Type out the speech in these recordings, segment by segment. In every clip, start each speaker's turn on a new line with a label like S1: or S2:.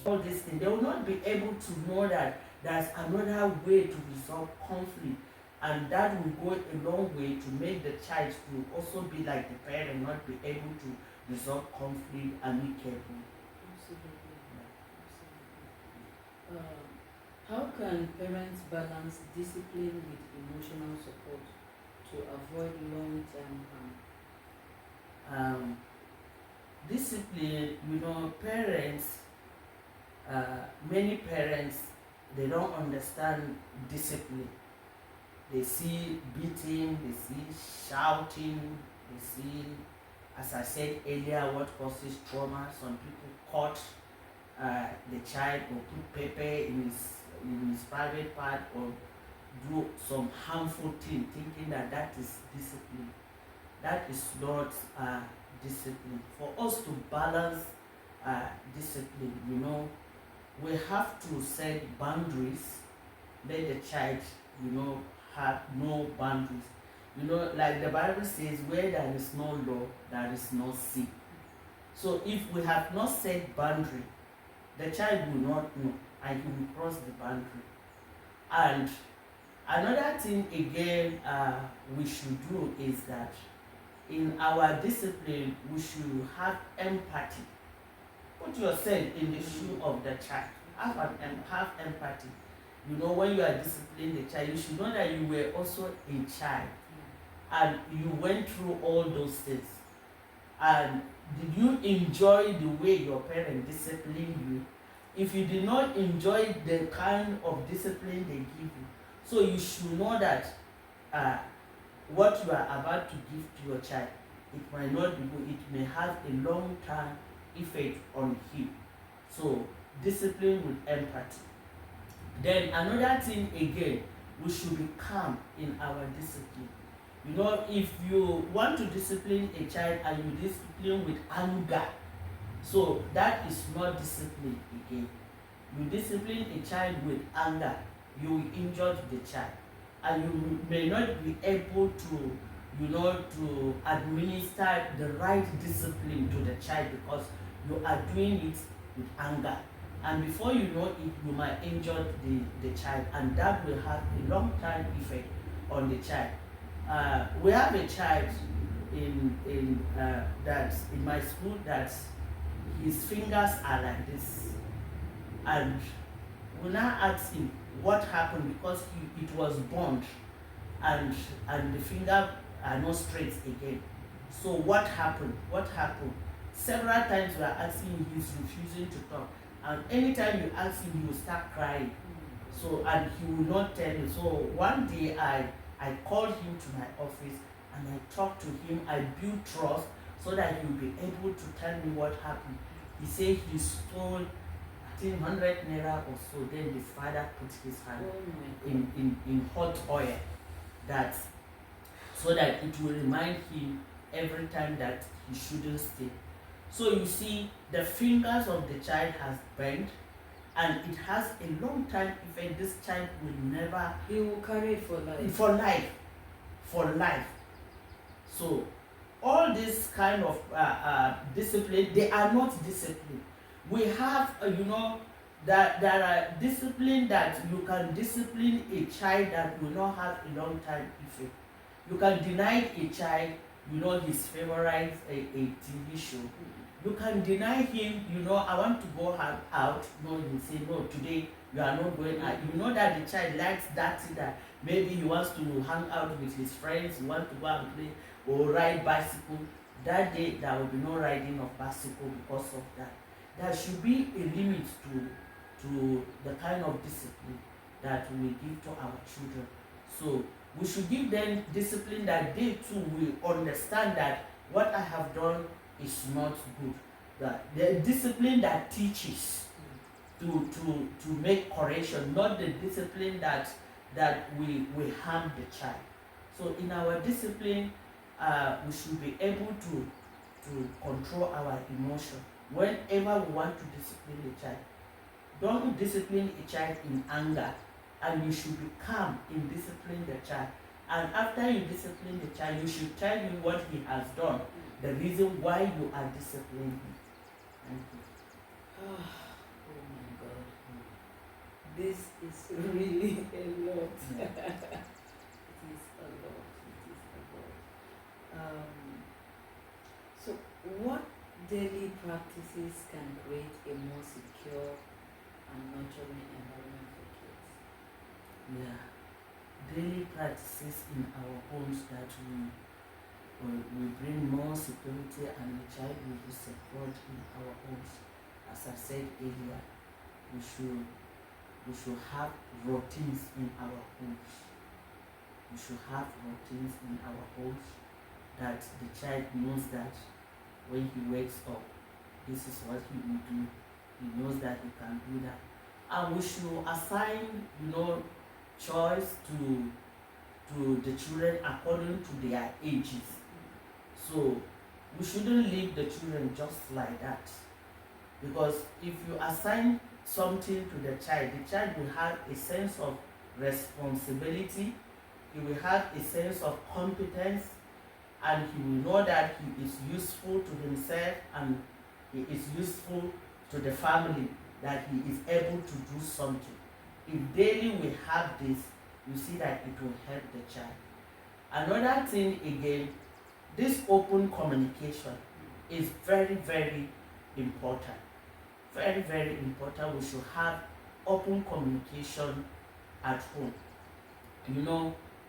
S1: all this thing, they will not be able to know that there's another way to resolve conflict, and that will go a long way to make the child to also be like the parent, not be able to resolve conflict amicably.
S2: Absolutely. Absolutely. How can parents balance discipline with emotional support to avoid long-term harm?
S1: Discipline, parents, many parents, they don't understand discipline. They see beating, they see shouting, they see, as I said earlier, what causes trauma. Some people cut the child or put pepper in his private part, or do some harmful thing, thinking that is discipline. That is not discipline. For us to balance discipline, we have to set boundaries. Let the child, have no boundaries. Like the Bible says, where there is no law, there is no sin. So if we have not set boundary, the child will not know, and he will cross the boundary. And another thing again we should do is that in our discipline, we should have empathy. Put yourself in the shoe of the child. Have empathy. When you are disciplining the child, you should know that you were also a child, and you went through all those things. And did you enjoy the way your parents disciplined you? If you did not enjoy the kind of discipline they give you, so you should know that what you are about to give to your child, it might not be good. It may have a long-term effect on him. So discipline with empathy. Then another thing again, we should be calm in our discipline. If you want to discipline a child and you discipline with anger, so that is not discipline again. You discipline a child with anger, you will injure the child, and you may not be able to to administer the right discipline to the child, because you are doing it with anger, and before you know it, you might injure the child, and that will have a long-term effect on the child. We have a child in that's in my school that his fingers are like this, and we now ask him what happened, because it was burned, and the finger are not straight again. So what happened? Several times we are asking him, he's refusing to talk, and anytime you ask him, he will start crying. So, and he will not tell you. So one day I called him to my office and I talked to him. I built trust so that he will be able to tell me what happened. He said he stole, I think, 100 naira or so. Then his father put his hand in hot oil, that so that it will remind him every time that he shouldn't steal. So you see, the fingers of the child has bent, and it has a long time effect. This child will never.
S2: He will carry it for life.
S1: For life. So all this kind of discipline, they are not discipline. We have, that there are discipline that you can discipline a child that will not have a long time effect. You can deny a child, his favorite a TV show. You can deny him, I want to go out. No, you say, no, today you are not going out. You know that the child likes that thing, that maybe he wants to hang out with his friends, he wants to go and play or ride bicycle. That day, there will be no riding of bicycle because of that. There should be a limit to the kind of discipline that we give to our children. So we should give them discipline that they too will understand that what I have done is not good. That the discipline that teaches to make correction, not the discipline that we harm the child. So in our discipline, we should be able to control our emotion. Whenever we want to discipline a child, don't discipline a child in anger, and you should be calm in disciplining the child. And after you discipline the child, you should tell him what he has done, the reason why you are disciplining him. Thank you.
S2: Oh my This is really a lot.
S1: Yeah.
S2: It is a lot. It is a lot. So, what daily practices can create a more secure and nurturing environment for kids?
S1: Yeah. Daily practices in our homes that we bring more security and the child will be secured in our homes. As I said earlier, we should have routines in our homes. We should have routines in our homes that the child knows that when he wakes up, this is what he will do. He knows that he can do that. And we should assign, choice to the children according to their ages. So we shouldn't leave the children just like that. Because if you assign something to the child will have a sense of responsibility, he will have a sense of competence, and he will know that he is useful to himself and he is useful to the family, that he is able to do something. If daily we have this, you see that it will help the child. Another thing again, this open communication is very, very important. Very, very important. We should have open communication at home.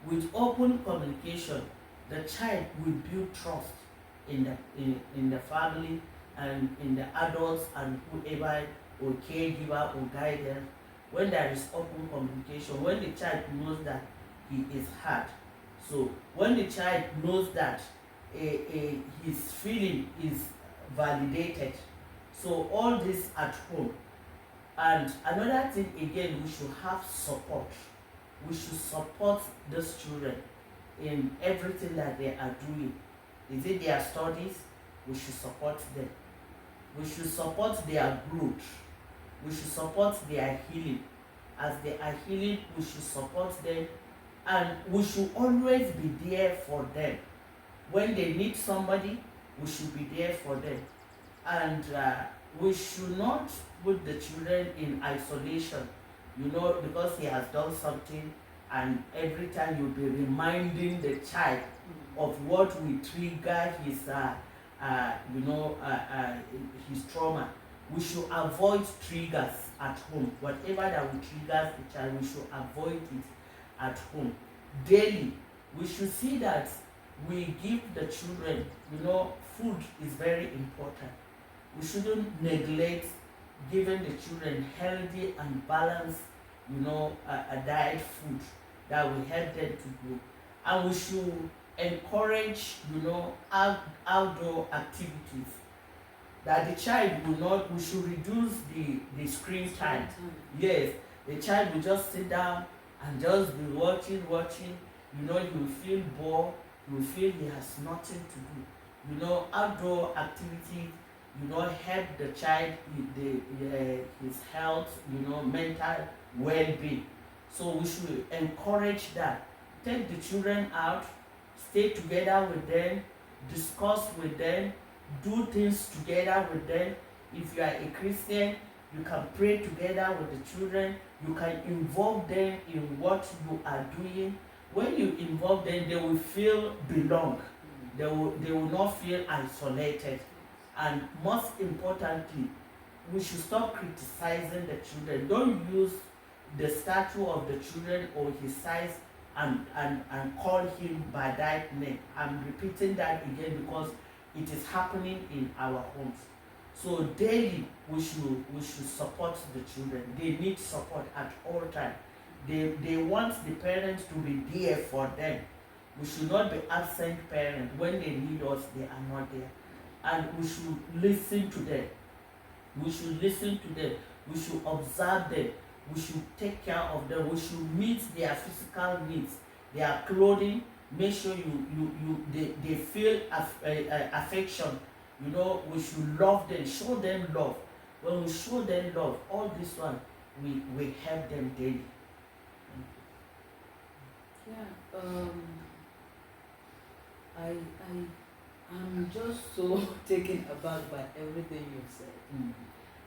S1: With open communication, the child will build trust in the family and in the adults and whoever or caregiver or guidance. When there is open communication, when the child knows that he is heard, so when the child knows that his feeling is validated, so all this at home. And another thing again, we should have support. We should support these children in everything that they are doing. Is it their studies? We should support them. We should support their growth. We should support their healing. As they are healing, we should support them, and we should always be there for them. When they need somebody, we should be there for them. And we should not put the children in isolation, because he has done something, and every time you'll be reminding the child of what will trigger his trauma. We should avoid triggers at home. Whatever that will trigger the child, we should avoid it at home. Daily, we should see that we give the children, food is very important. We shouldn't neglect giving the children healthy and balanced, a diet food that will help them to grow. And we should encourage, outdoor activities. That the child will not, we should reduce the screen time. Yes, the child will just sit down and just be watching. He will feel bored. He will feel he has nothing to do. Outdoor activity, help the child with his health, mental well-being. So we should encourage that. Take the children out, stay together with them, discuss with them, do things together with them. If you are a Christian, you can pray together with the children. You can involve them in what you are doing. When you involve them, they will feel belong. They will not feel isolated. And most importantly, we should stop criticizing the children. Don't use the stature of the children or his size and call him by that name. I'm repeating that again because it is happening in our homes. So daily we should support the children. They need support at all times. They want the parents to be there for them. We should not be absent parents. When they need us, they are not there. And we should listen to them. We should listen to them. We should observe them. We should take care of them. We should meet their physical needs, their clothing. Make sure they feel affection. We should love them, show them love. When we show them love, all this one, we help them daily.
S2: Yeah. I'm just so taken aback by everything you've said.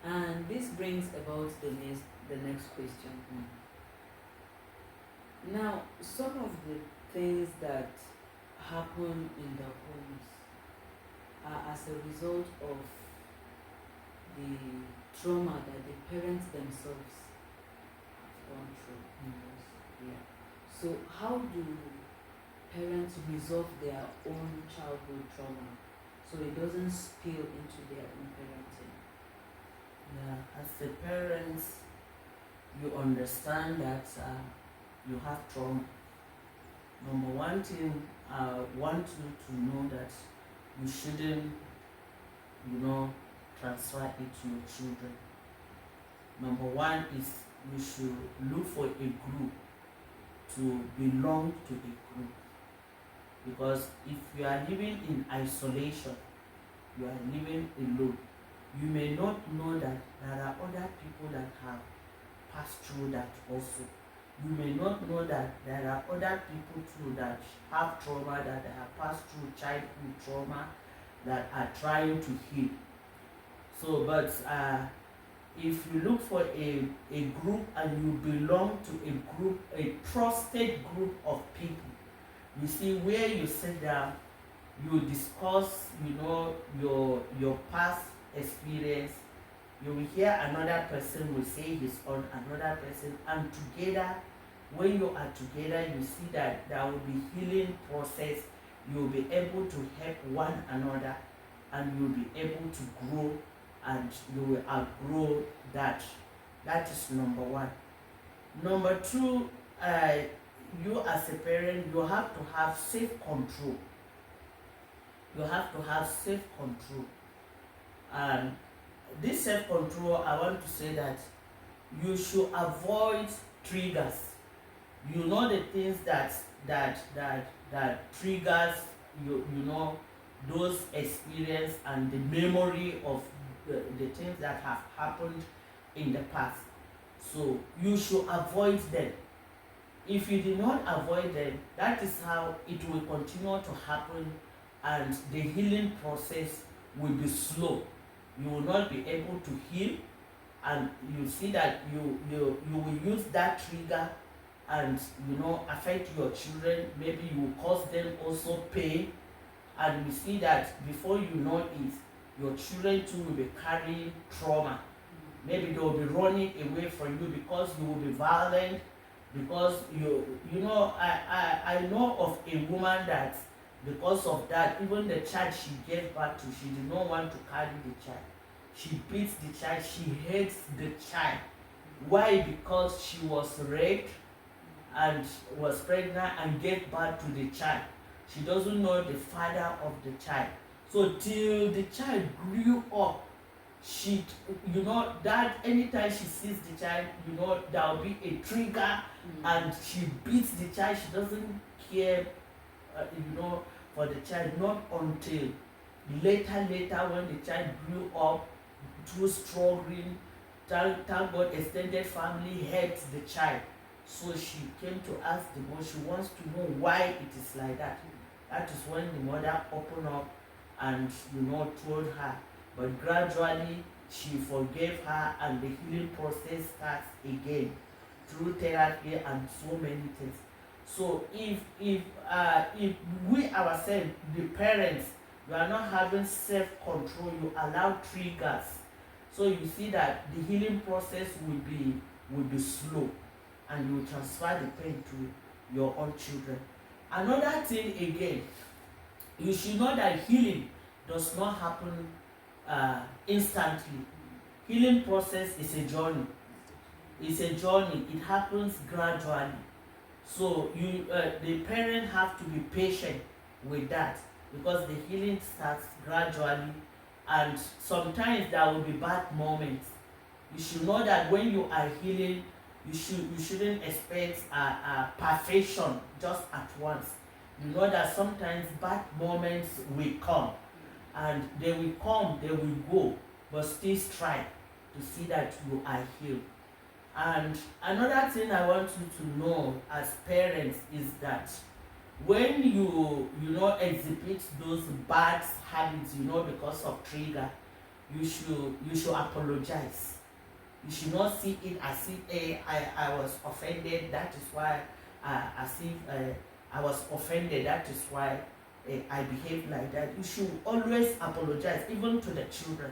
S2: And this brings about the next question. Now, some of the things that happen in the homes are as a result of the trauma that the parents themselves have gone through. Yeah. So, how do parents resolve their own childhood trauma so it doesn't spill into their own parenting?
S1: Yeah, as a parent, you understand that you have trauma. Number one thing, I want you to know that you shouldn't, transfer it to your children. Number one is you should look for a group to belong to a group. Because if you are living in isolation, you are living alone, you may not know that there are other people that have passed through that also. You may not know that there are other people too that have trauma, that have passed through childhood trauma, that are trying to heal. So, but if you look for a group and you belong to a group, a trusted group of people, you see where you sit down, you discuss, your past experience. You will hear another person will say his own, another person, and together, when you are together, you see that there will be healing process. You will be able to help one another, and you will be able to grow, and you will outgrow that. That is number one. Number two, you as a parent, you have to have self-control. You have to have self-control. And this self-control, I want to say that you should avoid triggers. You know the things that triggers those experience and the memory of the things that have happened in the past. So you should avoid them. If you do not avoid them, that is how it will continue to happen, and the healing process will be slow. You will not be able to heal, and you see that you will use that trigger and affect your children. Maybe you will cause them also pain, and you see that before you know it, your children too will be carrying trauma. Maybe they will be running away from you because you will be violent. Because I know of a woman that because of that, even the child she gave birth to, she did not want to carry the child. She beats the child, she hates the child. Why? Because she was raped and was pregnant and gave birth to the child. She doesn't know the father of the child. So till the child grew up, she that anytime she sees the child, there will be a trigger, and she beats the child. She doesn't care for the child, not until later when the child grew up through struggling. Thank God extended family helped the child. So she came to ask the boy, she wants to know why it is like that. That is when the mother opened up and told her. But gradually she forgave her, and the healing process starts again through therapy and so many things. So if we ourselves, the parents, you are not having self-control, you allow triggers. So you see that the healing process will be slow, and you will transfer the pain to your own children. Another thing again, you should know that healing does not happen instantly. Healing process is a journey. It's a journey. It happens gradually. So the parent have to be patient with that, because the healing starts gradually, and sometimes there will be bad moments. You should know that when you are healing, you shouldn't expect perfection just at once. You know that sometimes bad moments will come, and they will come, they will go, but still strive to see that you are healed. And another thing I want you to know as parents is that when you exhibit those bad habits, because of trigger, you should apologize. You should not see it as if I was offended, that is why as if I was offended, that is why I behaved like that. You should always apologize, even to the children.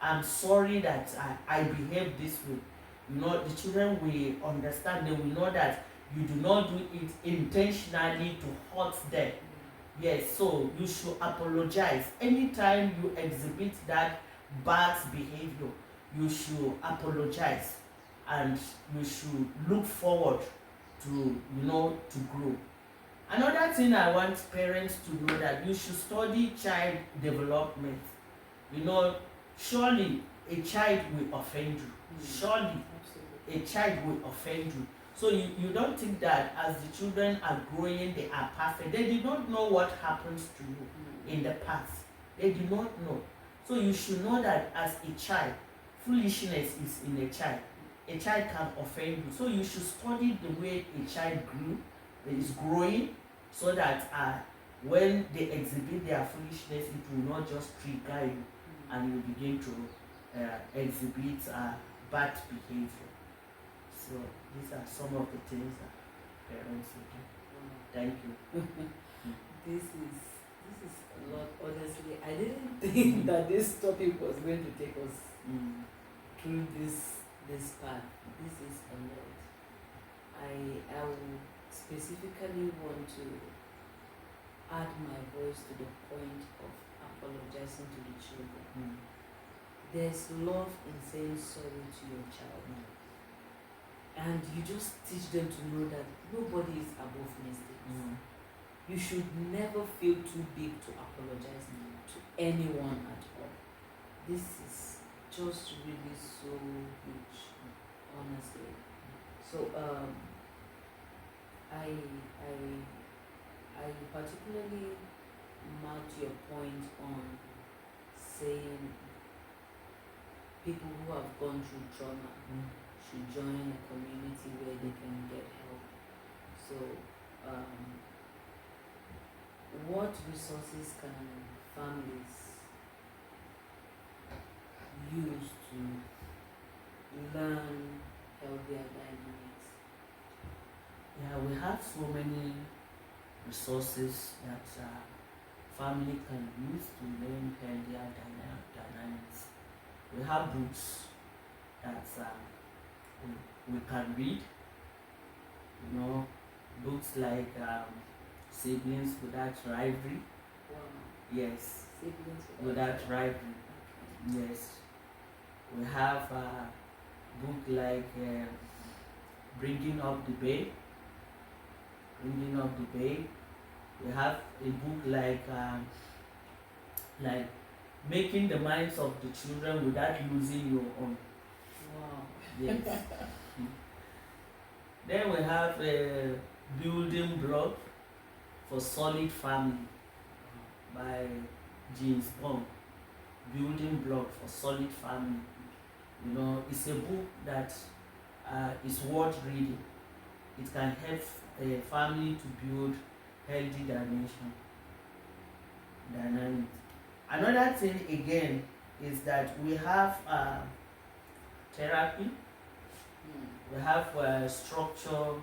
S1: I'm sorry that I behaved this way. You know, the children will understand, they will know that you do not do it intentionally to hurt them. Yes, so you should apologize. Anytime you exhibit that bad behavior, you should apologize and you should look forward to, to grow. Another thing I want parents to know, that you should study child development. You know, surely a child will offend you. Surely a child will offend you. So you don't think that as the children are growing, they are perfect. They did not know what happens to you in the past. They did not know. So you should know that as a child, foolishness is in a child. A child can offend you. So you should study the way a child is growing, so that when they exhibit their foolishness, it will not just trigger you and you begin to exhibit bad behavior. So these are some of the things that parents will do. Thank you.
S2: This is a lot. Honestly, I didn't think that this topic was going to take us through this path. This is a lot. I will specifically want to add my voice to the point of apologizing to the children. There's love in saying sorry to your child. And you just teach them to know that nobody is above mistakes. You should never feel too big to apologize to anyone at all. This is just really so huge, honestly. So I particularly marked your point on saying people who have gone through trauma should join a community where they can get help. So, what resources can families use to learn healthier dynamics?
S1: Yeah, we have so many resources that family can use to learn healthier dynamics. We have books that we can read. You know, books like Siblings Without Rivalry.
S2: Wow.
S1: Yes.
S2: Siblings
S1: Without Rivalry. Yes. We have a book like Bringing Up the Babe. Bringing Up the Babe. We have a book like Making the Minds of the Children Without Losing Your Own.
S2: Wow.
S1: Yes. Then we have a Building Block for Solid Family by James Bond. Building Block for Solid Family. You know, it's a book that is worth reading. It can help a family to build healthy dynamics. Another thing again is that we have therapy. We have structured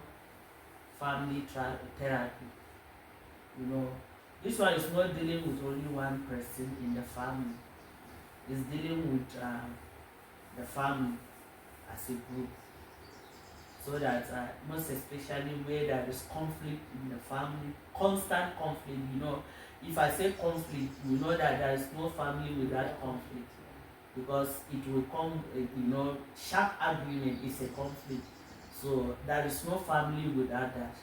S1: family therapy. You know, this one is not dealing with only one person in the family. It's dealing with the family as a group. So that most especially where there is conflict in the family, constant conflict, you know. If I say conflict, you know that there is no family without conflict, because it will come, sharp argument is a conflict. So there is no family without that.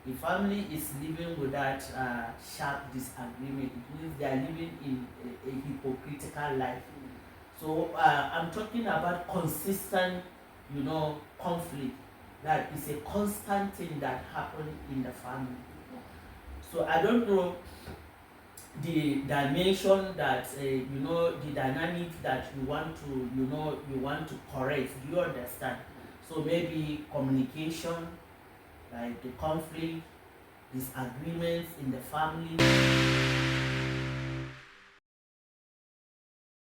S1: If family is living without sharp disagreement, it means they are living in a hypocritical life. So I'm talking about consistent, conflict. That is a constant thing that happens in the family. So I don't know the dimension that the dynamic that you want to correct. Do you understand? So maybe communication, like the conflict, disagreements in the family,